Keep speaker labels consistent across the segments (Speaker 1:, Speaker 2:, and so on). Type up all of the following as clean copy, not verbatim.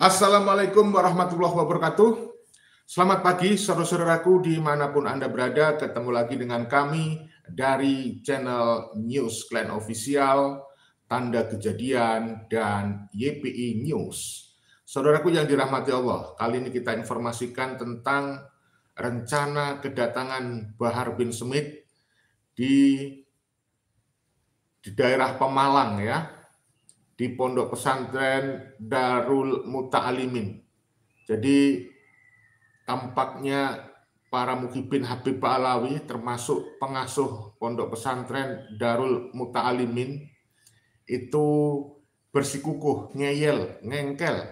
Speaker 1: Assalamualaikum warahmatullahi wabarakatuh. Selamat pagi saudara-saudaraku dimanapun Anda berada. Ketemu lagi dengan kami dari channel News Klan Official, Tanda Kejadian, dan YPI News. Saudaraku yang dirahmati Allah, kali ini kita informasikan tentang rencana kedatangan Bahar bin Smith di daerah Pemalang ya, di Pondok Pesantren Darul Muta'alimin. Jadi tampaknya para Muhyiddin Habib Ba'alawi termasuk pengasuh Pondok Pesantren Darul Muta'alimin itu bersikukuh, ngeyel, ngengkel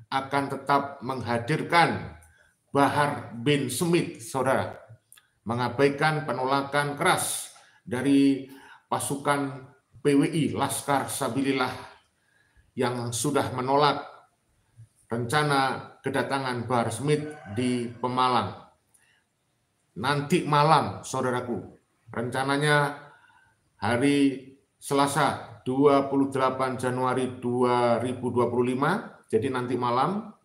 Speaker 1: akan tetap menghadirkan Bahar bin Smith, saudara, mengabaikan penolakan keras dari pasukan PWI, Laskar Sabilillah, yang sudah menolak rencana kedatangan Bahar Smith di Pemalang. Nanti malam, saudaraku, rencananya hari Selasa 28 Januari 2025, jadi nanti malam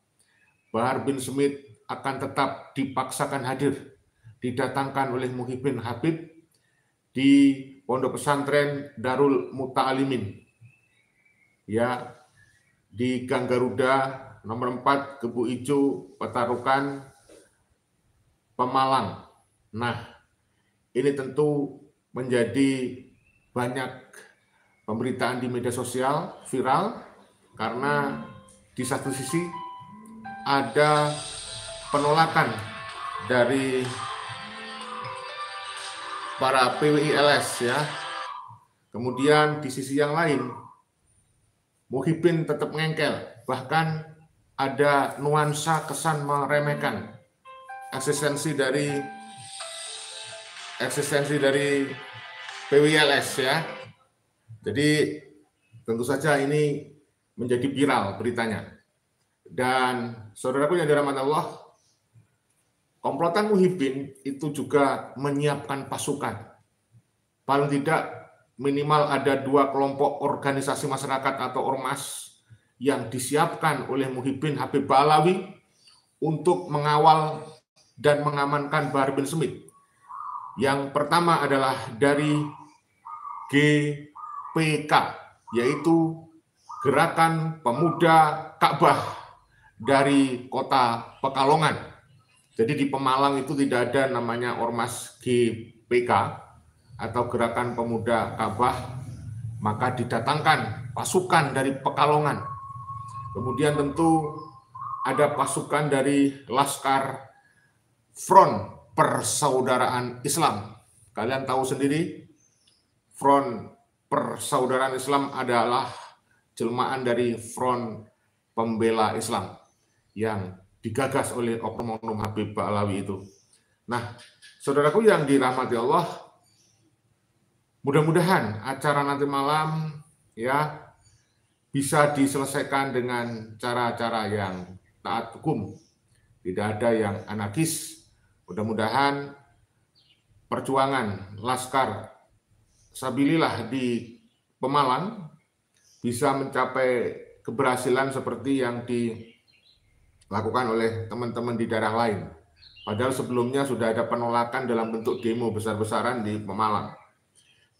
Speaker 1: Bahar bin Smith akan tetap dipaksakan hadir, didatangkan oleh Muhyiddin Habib di Pondok Pesantren Darul Muta'alimin, ya, di Gang Garuda nomor 4 Gebu Ijo, Petarukan, Pemalang. Nah, ini tentu menjadi banyak pemberitaan di media sosial, viral, karena di satu sisi ada penolakan dari para PWI-LS ya. Kemudian di sisi yang lain Muhyiddin tetap ngengkel, bahkan ada nuansa kesan meremehkan eksistensi dari PWI-LS ya. Jadi tentu saja ini menjadi viral beritanya. Dan saudaraku yang dirahmati Allah, komplotan Muhyiddin itu juga menyiapkan pasukan. Paling tidak minimal ada 2 kelompok organisasi masyarakat atau ormas yang disiapkan oleh Muhyiddin Habib Ba'alawi untuk mengawal dan mengamankan Bahar bin Smith. Yang pertama adalah dari GPK, yaitu Gerakan Pemuda Ka'bah dari Kota Pekalongan. Jadi di Pemalang itu tidak ada namanya ormas GPK atau Gerakan Pemuda Ka'bah, maka didatangkan pasukan dari Pekalongan. Kemudian tentu ada pasukan dari Laskar Front Persaudaraan Islam. Kalian tahu sendiri, Front Persaudaraan Islam adalah jelmaan dari Front Pembela Islam yang digagas oleh Oknum Habib Ba'alawi itu. Nah, saudaraku yang dirahmati Allah, mudah-mudahan acara nanti malam ya bisa diselesaikan dengan cara-cara yang taat hukum, tidak ada yang anarkis. Mudah-mudahan perjuangan Laskar Sabilillah di Pemalang bisa mencapai keberhasilan seperti yang dilakukan oleh teman-teman di daerah lain. Padahal sebelumnya sudah ada penolakan dalam bentuk demo besar-besaran di Pemalang.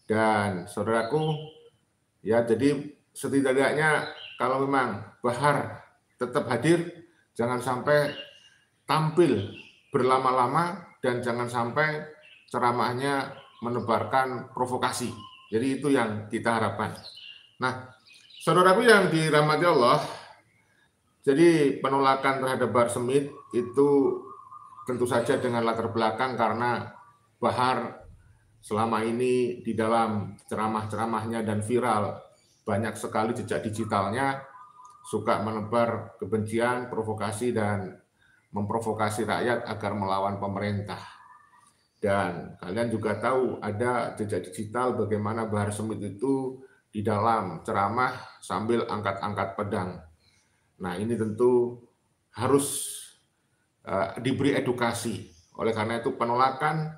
Speaker 1: Dan saudaraku, ya, jadi setidaknya kalau memang Bahar tetap hadir, jangan sampai tampil berlama-lama dan jangan sampai ceramahnya menebarkan provokasi. Jadi itu yang kita harapkan. Nah, saudaraku yang dirahmati Allah, jadi penolakan terhadap Bahar Smith itu tentu saja dengan latar belakang karena Bahar selama ini di dalam ceramah-ceramahnya dan viral banyak sekali jejak digitalnya, suka menebar kebencian, provokasi, dan memprovokasi rakyat agar melawan pemerintah. Dan kalian juga tahu ada jejak digital bagaimana Bahar Smith itu di dalam ceramah sambil angkat-angkat pedang. Nah, ini tentu harus diberi edukasi. Oleh karena itu penolakan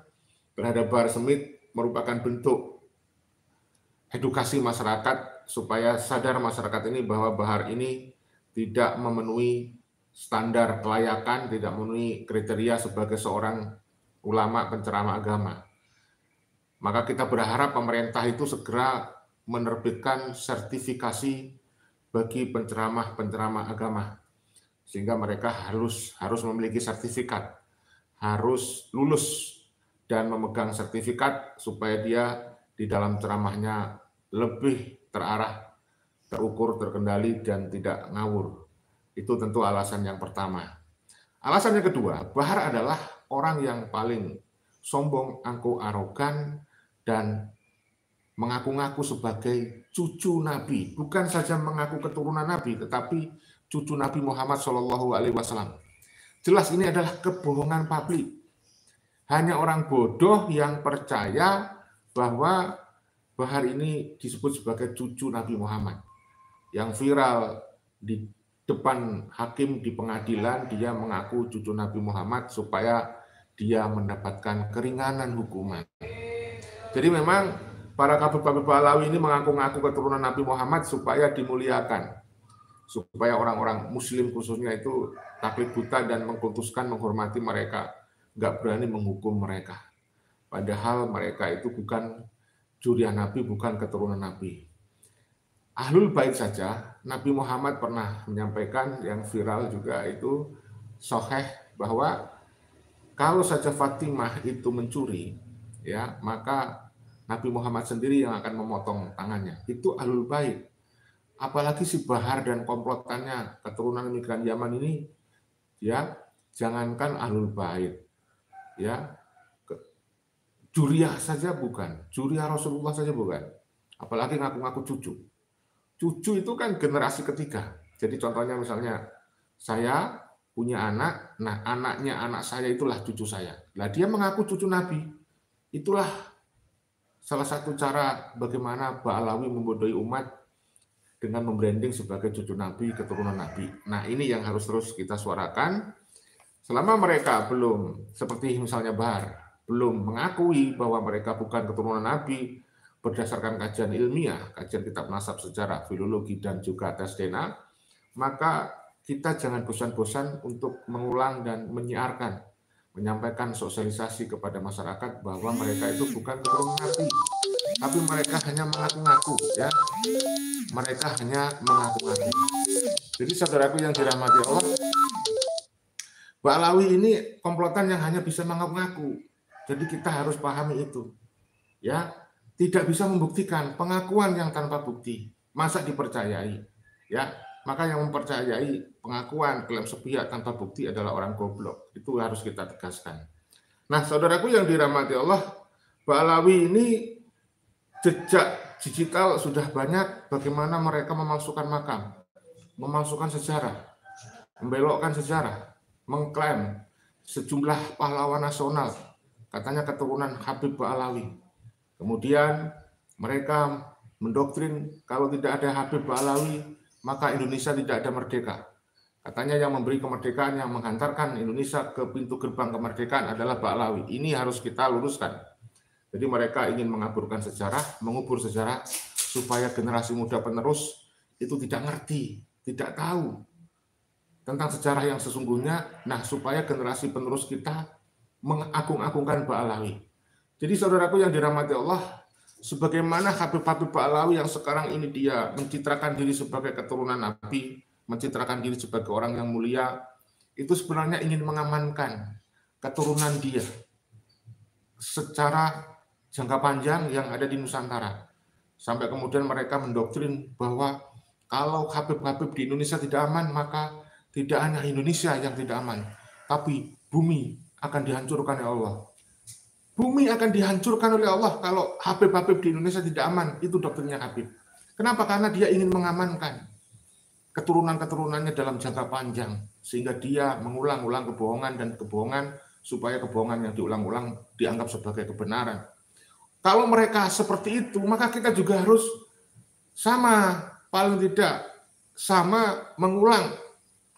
Speaker 1: terhadap Bahar Smith merupakan bentuk edukasi masyarakat supaya sadar masyarakat ini bahwa Bahar ini tidak memenuhi standar kelayakan, tidak memenuhi kriteria sebagai seorang ulama penceramah agama. Maka kita berharap pemerintah itu segera menerbitkan sertifikasi bagi penceramah-penceramah agama, sehingga mereka harus memiliki sertifikat, harus lulus dan memegang sertifikat supaya dia di dalam ceramahnya lebih terarah, terukur, terkendali, dan tidak ngawur. Itu tentu alasan yang pertama. Alasan yang kedua, Bahar adalah orang yang paling sombong, angkuh, arogan, dan mengaku-ngaku sebagai cucu Nabi. Bukan saja mengaku keturunan Nabi, tetapi cucu Nabi Muhammad SAW. Jelas ini adalah kebohongan publik. Hanya orang bodoh yang percaya bahwa Bahar ini disebut sebagai cucu Nabi Muhammad. Yang viral di depan hakim di pengadilan, dia mengaku cucu Nabi Muhammad supaya dia mendapatkan keringanan hukuman. Jadi memang para Habib-Habib Ba'alawi ini mengaku-ngaku keturunan Nabi Muhammad supaya dimuliakan, supaya orang-orang Muslim khususnya itu taklid buta dan mengkultuskan, menghormati mereka, nggak berani menghukum mereka. Padahal mereka itu bukan zuriyah Nabi, bukan keturunan Nabi. Ahlul Bait saja, Nabi Muhammad pernah menyampaikan yang viral juga itu sahih bahwa kalau saja Fatimah itu mencuri, ya maka Nabi Muhammad sendiri yang akan memotong tangannya. Itu Ahlul Bait. Apalagi si Bahar dan komplotannya keturunan migran Yaman ini, ya jangankan Ahlul Bait, ya Juriyah saja bukan, Juriyah Rasulullah saja bukan, apalagi ngaku-ngaku cucu. Cucu itu kan generasi ketiga. Jadi contohnya misalnya saya punya anak, nah anaknya anak saya itulah cucu saya. Nah dia mengaku cucu Nabi. Itulah salah satu cara bagaimana Ba'alawi membodohi umat dengan membranding sebagai cucu Nabi, keturunan Nabi. Nah ini yang harus terus kita suarakan. Selama mereka belum, seperti misalnya Bahar, belum mengakui bahwa mereka bukan keturunan Nabi berdasarkan kajian ilmiah, kajian kitab nasab, sejarah, filologi, dan juga tes DNA, maka kita jangan bosan-bosan untuk mengulang dan menyiarkan, menyampaikan sosialisasi kepada masyarakat bahwa mereka itu bukan keturunan Nabi, tapi mereka hanya mengaku-ngaku, ya. Mereka hanya mengaku-ngaku. Jadi saudaraku yang dirahmati Allah, Ba'alawi ini komplotan yang hanya bisa mengaku-ngaku. Jadi kita harus pahami itu. Ya, tidak bisa membuktikan pengakuan yang tanpa bukti. Masa dipercayai? Ya, maka yang mempercayai pengakuan klaim sepihak tanpa bukti adalah orang goblok. Itu harus kita tegaskan. Nah, saudaraku yang dirahmati Allah, Ba'alawi ini jejak digital sudah banyak bagaimana mereka memalsukan makam, memalsukan sejarah, membelokkan sejarah, mengklaim sejumlah pahlawan nasional, katanya keturunan Habib Ba'alawi. Kemudian mereka mendoktrin kalau tidak ada Habib Ba'alawi, maka Indonesia tidak ada merdeka. Katanya yang memberi kemerdekaan, yang menghantarkan Indonesia ke pintu gerbang kemerdekaan adalah Ba'alawi. Ini harus kita luruskan. Jadi mereka ingin mengaburkan sejarah, mengubur sejarah, supaya generasi muda penerus itu tidak ngerti, tidak tahu tentang sejarah yang sesungguhnya. Nah, supaya generasi penerus kita mengagung-agungkan Ba'alawi. Jadi saudaraku yang dirahmati Allah, sebagaimana Habib-Habib Ba'alawi yang sekarang ini dia mencitrakan diri sebagai keturunan Nabi, mencitrakan diri sebagai orang yang mulia, itu sebenarnya ingin mengamankan keturunan dia secara jangka panjang yang ada di Nusantara. Sampai kemudian mereka mendoktrin bahwa kalau Habib-Habib di Indonesia tidak aman, maka tidak hanya Indonesia yang tidak aman, tapi bumi akan dihancurkan oleh Allah. Bumi akan dihancurkan oleh Allah kalau Habib-Habib di Indonesia tidak aman. Itu doktrinnya Habib. Kenapa? Karena dia ingin mengamankan keturunan-keturunannya dalam jangka panjang, sehingga dia mengulang-ulang kebohongan dan kebohongan, supaya kebohongan yang diulang-ulang dianggap sebagai kebenaran. Kalau mereka seperti itu, maka kita juga harus sama, paling tidak sama mengulang,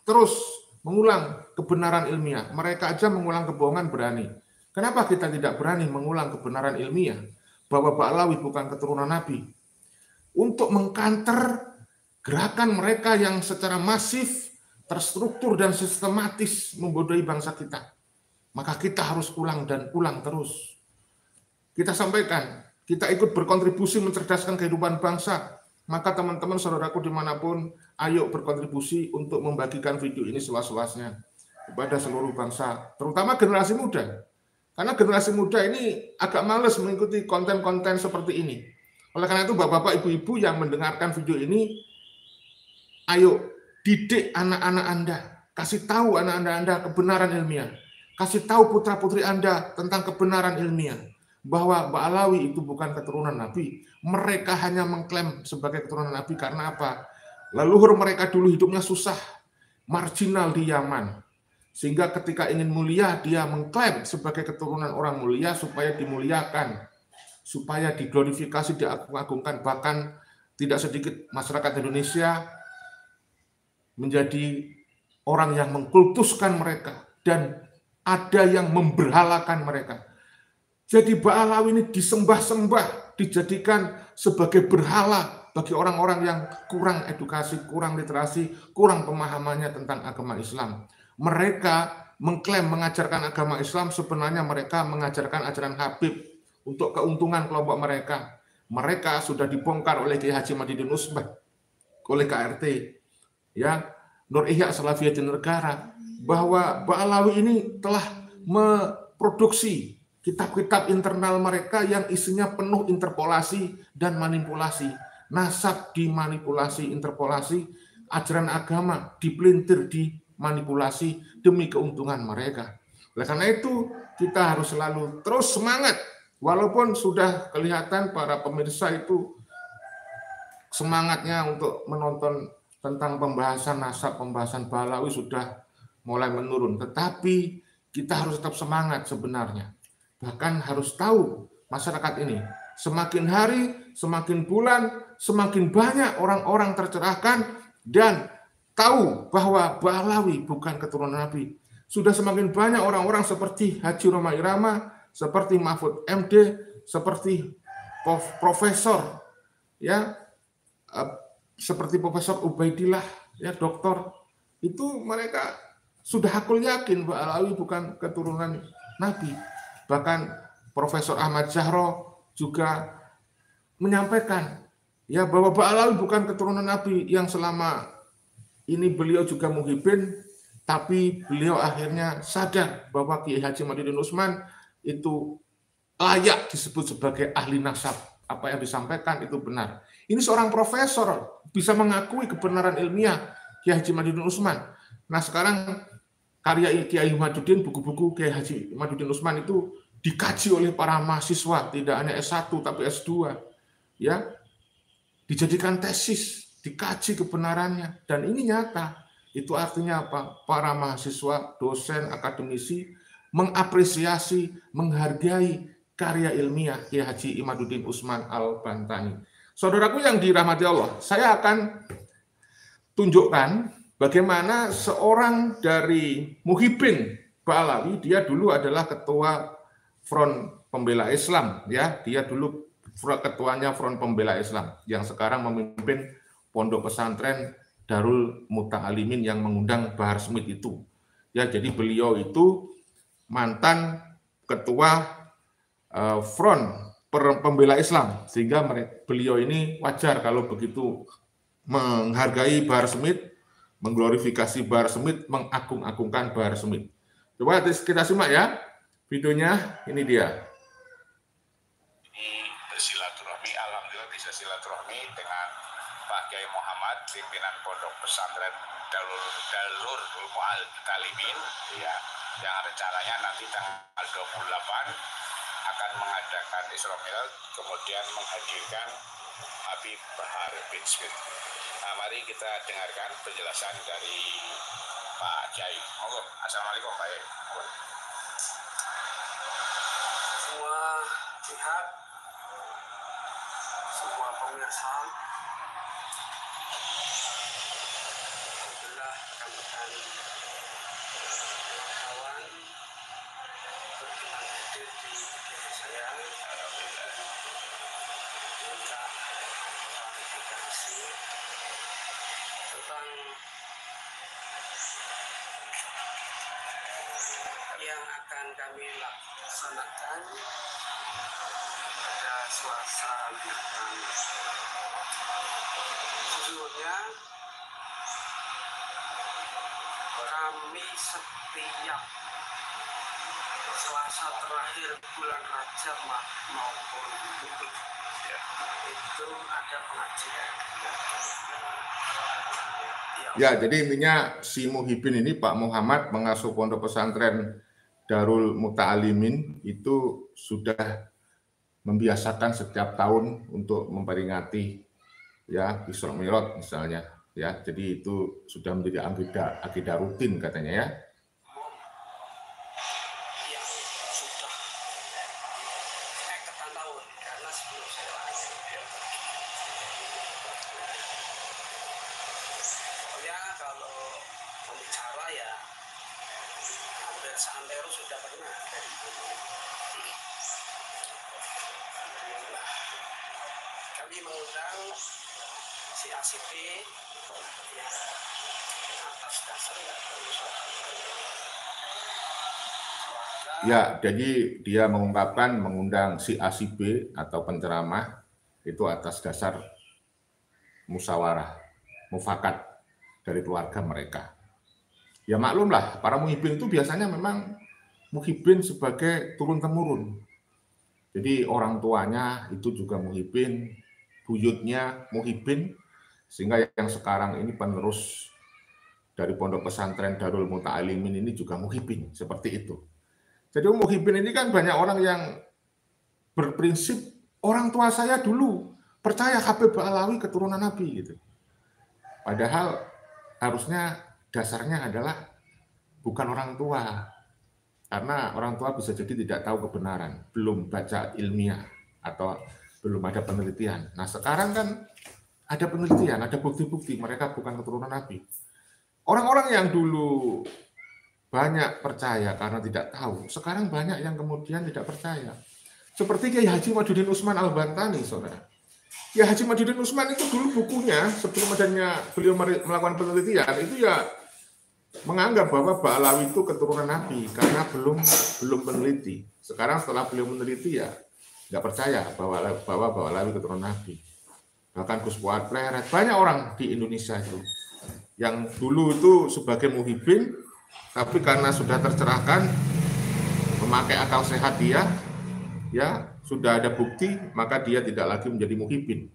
Speaker 1: terus mengulang kebenaran ilmiah. Mereka aja mengulang kebohongan berani. Kenapa kita tidak berani mengulang kebenaran ilmiah bahwa Ba'alawi bukan keturunan Nabi? Untuk mengkanter gerakan mereka yang secara masif, terstruktur dan sistematis membodohi bangsa kita. Maka kita harus ulang dan ulang terus. Kita sampaikan, kita ikut berkontribusi mencerdaskan kehidupan bangsa. Maka teman-teman, saudaraku dimanapun, ayo berkontribusi untuk membagikan video ini seluas-luasnya kepada seluruh bangsa, terutama generasi muda. Karena generasi muda ini agak males mengikuti konten-konten seperti ini. Oleh karena itu, bapak-bapak, ibu-ibu yang mendengarkan video ini, ayo didik anak-anak Anda, kasih tahu anak-anak Anda kebenaran ilmiah, kasih tahu putra-putri Anda tentang kebenaran ilmiah, bahwa Ba'alawi itu bukan keturunan Nabi. Mereka hanya mengklaim sebagai keturunan Nabi karena apa? Leluhur mereka dulu hidupnya susah, marginal di Yaman. Sehingga ketika ingin mulia, dia mengklaim sebagai keturunan orang mulia supaya dimuliakan, supaya diglorifikasi, diagung-agungkan. Bahkan tidak sedikit masyarakat Indonesia menjadi orang yang mengkultuskan mereka, dan ada yang memberhalakan mereka. Jadi Ba'alawi ini disembah-sembah, dijadikan sebagai berhala bagi orang-orang yang kurang edukasi, kurang literasi, kurang pemahamannya tentang agama Islam. Mereka mengklaim mengajarkan agama Islam, sebenarnya mereka mengajarkan ajaran Habib untuk keuntungan kelompok mereka. Mereka sudah dibongkar oleh Kiai Haji Madidin Usman, oleh KRT, ya, Nur Ihya Salafiyatin Negara, bahwa Ba'alawi ini telah memproduksi kitab-kitab internal mereka yang isinya penuh interpolasi dan manipulasi. Nasab dimanipulasi, interpolasi, ajaran agama dipelintir, dimanipulasi demi keuntungan mereka. Oleh karena itu, kita harus selalu terus semangat. Walaupun sudah kelihatan para pemirsa itu semangatnya untuk menonton tentang pembahasan nasab, pembahasan Ba'alawi sudah mulai menurun. Tetapi kita harus tetap semangat sebenarnya. Bahkan harus tahu masyarakat ini, semakin hari, semakin bulan, semakin banyak orang-orang tercerahkan dan tahu bahwa Ba'alawi bukan keturunan Nabi. Sudah semakin banyak orang-orang seperti Haji Roma Irama, seperti Mahfud MD, seperti Profesor, ya, seperti Profesor Ubaidillah, ya, doktor, itu mereka sudah hakul yakin Ba'alawi bukan keturunan Nabi. Bahkan Profesor Ahmad Zahro juga menyampaikan, ya, bahwa Ba'alawi bukan keturunan Nabi, yang selama ini beliau juga muhibin, tapi beliau akhirnya sadar bahwa Kiai Haji Madidin Usman itu layak disebut sebagai ahli nasab. Apa yang disampaikan itu benar. Ini seorang profesor bisa mengakui kebenaran ilmiah Kiai Haji Madidin Usman. Nah, sekarang karya Kiai Madudin, buku-buku Kiai Haji Madidin Usman itu dikaji oleh para mahasiswa, tidak hanya S1 tapi S2, ya, dijadikan tesis, dikaji kebenarannya, dan ini nyata. Itu artinya apa? Para mahasiswa, dosen, akademisi mengapresiasi, menghargai karya ilmiah Kiai Haji Imaduddin Usman Al-Bantani. Saudaraku yang dirahmati Allah, saya akan tunjukkan bagaimana seorang dari muhibin Ba'alawi, dia dulu adalah ketua Front Pembela Islam, ya, dia dulu ketuanya Front Pembela Islam yang sekarang memimpin pondok pesantren Darul Muta'alimin yang mengundang Bahar Smith itu. Ya, jadi beliau itu mantan ketua Front Pembela Islam, sehingga beliau ini wajar kalau begitu menghargai Bahar Smith, mengglorifikasi Bahar Smith, mengagung-agungkan Bahar Smith. Coba kita simak ya videonya, ini dia.
Speaker 2: Bersilaturahmi, alhamdulillah bisa silaturahmi dengan Pak Kiai Muhammad, pimpinan pondok pesantren Darul Muta'alimin, ya, yang rencananya nanti tanggal 28 akan mengadakan Isra Mi'raj, kemudian menghadirkan Habib Bahar bin Smith. Nah, mari kita dengarkan penjelasan dari Pak Kiai. Assalamualaikum Pak Kiai.
Speaker 3: Semua pihak, semua pemirsa, alhamdulillah rekan-rekan wartawan berkenan hadir di video saya. Minta klarifikasi yang akan kami laksanakan pada Selasa mendatang. Sesungguhnya kami setiap Selasa terakhir bulan Rajab maupun itu ada pengajian.
Speaker 1: Ya, jadi intinya si Muhyiddin ini, Pak Muhammad, pengasuh pondok pesantren Darul Muta'alimin itu sudah membiasakan setiap tahun untuk memperingati ya Isra Mi'raj misalnya, ya. Jadi itu sudah menjadi akidah rutin katanya ya.
Speaker 3: Yang sudah ketan tahun karena sebelum saya pokoknya kalau pembicara ya hampir seantero sudah pernah dari dulu. Kami mengundang si ACP ya atas dasar ya
Speaker 1: Ya, jadi dia mengundang si A si B atau penceramah itu atas dasar musyawarah, mufakat dari keluarga mereka. Ya maklumlah, para muhibbin itu biasanya memang muhibbin sebagai turun-temurun. Jadi orang tuanya itu juga muhibbin, buyutnya muhibbin, sehingga yang sekarang ini penerus dari pondok pesantren Darul Muta'alimin ini juga muhibbin, seperti itu. Jadi muhibbin ini kan banyak orang yang berprinsip orang tua saya dulu percaya Habib Ba'alawi keturunan Nabi gitu. Padahal harusnya dasarnya adalah bukan orang tua. Karena orang tua bisa jadi tidak tahu kebenaran, belum baca ilmiah atau belum ada penelitian. Nah, sekarang kan ada penelitian, ada bukti-bukti mereka bukan keturunan Nabi. Orang-orang yang dulu banyak percaya karena tidak tahu, sekarang banyak yang kemudian tidak percaya. Seperti Kiai Haji Maduddin Utsman Al-Bantani, saudara. Kiai Haji Maduddin Utsman itu dulu bukunya, sebelum adanya beliau melakukan penelitian, itu ya menganggap bahwa Ba'alawi itu keturunan Nabi karena belum meneliti. Sekarang setelah beliau meneliti ya nggak percaya bahwa Ba'alawi keturunan Nabi. Bahkan Gus Fuad Pleret, banyak orang di Indonesia itu yang dulu itu sebagai muhibbin, tapi karena sudah tercerahkan memakai akal sehat dia, ya sudah ada bukti, maka dia tidak lagi menjadi muhibbin.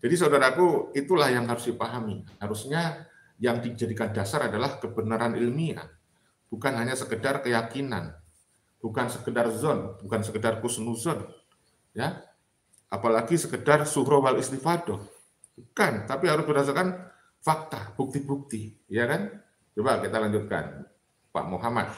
Speaker 1: Jadi saudaraku, itulah yang harus dipahami. Harusnya yang dijadikan dasar adalah kebenaran ilmiah, bukan hanya sekedar keyakinan, bukan sekedar zon, bukan sekedar kusnuzon, ya, apalagi sekedar suhro wal istifadoh, bukan, tapi harus berdasarkan fakta, bukti-bukti, ya kan? Coba kita lanjutkan, Pak Muhammad.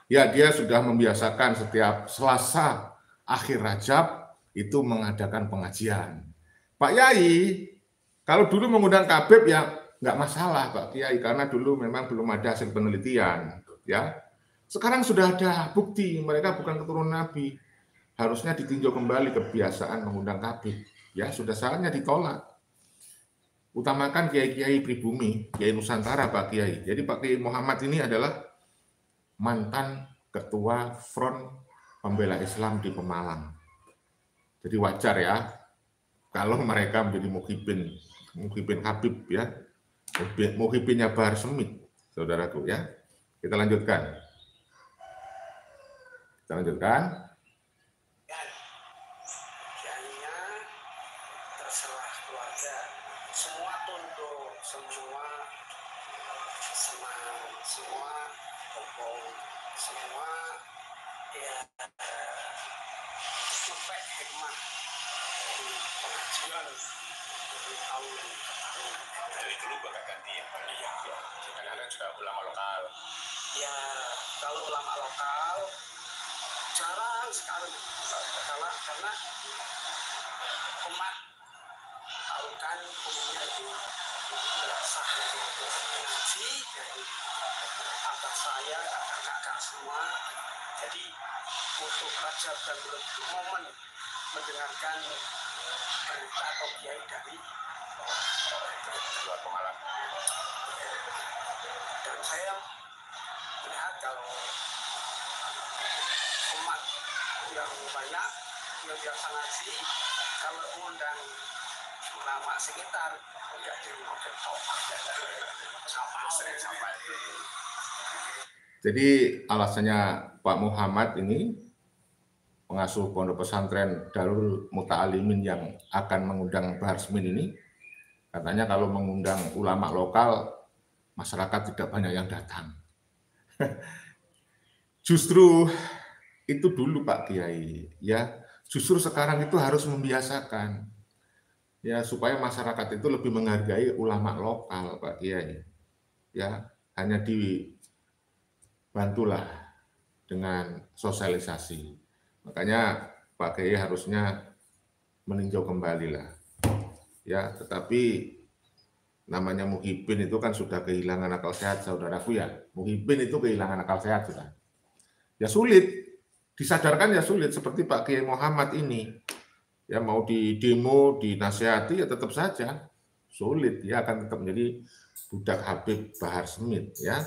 Speaker 1: Ya, dia sudah membiasakan setiap Selasa akhir Rajab itu mengadakan pengajian. Pak Yai, kalau dulu mengundang Kabib ya nggak masalah Pak Kiai, karena dulu memang belum ada hasil penelitian. Ya, sekarang sudah ada bukti mereka bukan keturunan Nabi. Harusnya ditinjau kembali kebiasaan mengundang Kabib. Ya, sudah saatnya ditolak. Utamakan kiai-kiai pribumi, kiai Nusantara Pak Kiai. Jadi Pak Kiai Muhammad ini adalah mantan ketua Front Pembela Islam di Pemalang. Jadi wajar ya kalau mereka menjadi muhibbin Habib ya, muhibbinnya Bahar Semit, saudaraku ya. Kita lanjutkan.
Speaker 3: Terserah keluarga, semua tunduk, semua senang, semua semua ya ngepek hikmah dari pengajian dari tahun ke tahun.
Speaker 2: Dari dulu bakal ganti ya Pak. Iya. Kadang-kadang juga ulama lokal.
Speaker 3: Ya kalau ulama lokal jarang sekali karena umat tahu kan umumnya itu sah ngaji dari abah saya, kakak-kakak semua. Jadi untuk Rajab dan momen mendengarkan berita atau kiai dari
Speaker 2: luar Pemalang.
Speaker 3: dan saya melihat kalau umat yang banyak yang biasa ngaji kalau mengundang ulama sekitar tidak di model
Speaker 2: Sampai
Speaker 1: Jadi alasannya Pak Muhammad ini, pengasuh pondok pesantren Darul Muta'alimin yang akan mengundang Bahar Smith ini, katanya kalau mengundang ulama lokal, masyarakat tidak banyak yang datang. Justru itu dulu Pak Kiai, ya. Justru sekarang itu harus membiasakan, ya, supaya masyarakat itu lebih menghargai ulama lokal, Pak Kiai. Ya, hanya dibantulah dengan sosialisasi. Makanya Pak Kiai harusnya meninjau kembali lah. Ya, tetapi namanya Muhyiddin itu kan sudah kehilangan akal sehat, saudaraku ya. Muhyiddin itu kehilangan akal sehat sudah. Ya sulit, disadarkan ya sulit, seperti Pak Kiai Muhammad ini. Ya mau di demo, dinasihati ya tetap saja sulit, dia akan tetap menjadi budak Habib Bahar Smith, ya.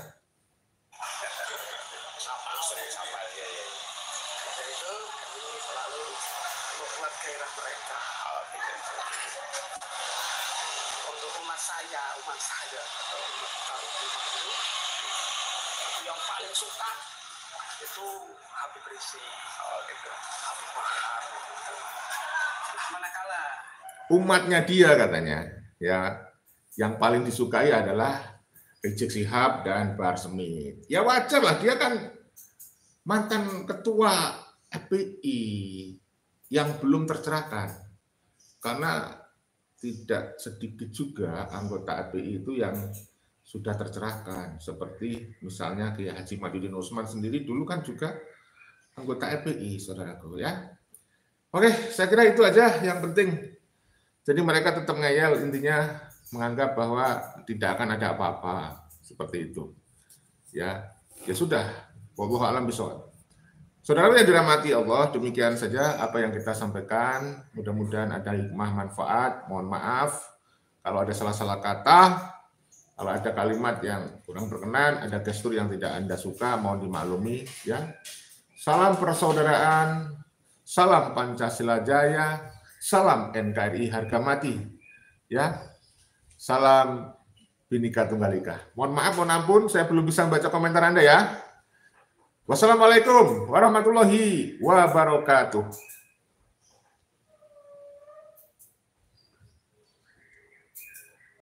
Speaker 3: umat saya atau umat yang paling suka itu Habib Rizik, Habib Bahar. Manakala
Speaker 1: Umatnya dia katanya, ya, yang paling disukai adalah Rizik Syihab dan Bahar Smith. Ya wajar lah, dia kan mantan ketua FPI yang belum tercerahkan. Karena tidak sedikit juga anggota FPI itu yang sudah tercerahkan. Seperti misalnya Kiai Haji Madudin Usman sendiri dulu kan juga anggota FPI, saudaraku, ya. Oke, saya kira itu aja yang penting. Jadi mereka tetap ngeyel, intinya menganggap bahwa tidak akan ada apa-apa seperti itu. Ya, ya sudah. Wallahu a'lam bishawab. Saudara yang dirahmati Allah, demikian saja apa yang kita sampaikan. Mudah-mudahan ada hikmah manfaat. Mohon maaf kalau ada salah-salah kata, kalau ada kalimat yang kurang berkenan, ada gestur yang tidak Anda suka, mohon dimaklumi, ya. Salam persaudaraan, salam Pancasila Jaya, salam NKRI harga mati, ya. Salam Bhinneka Tunggal Ika. Mohon maaf, mohon ampun, saya belum bisa baca komentar Anda, ya. Wassalamualaikum warahmatullahi wabarakatuh.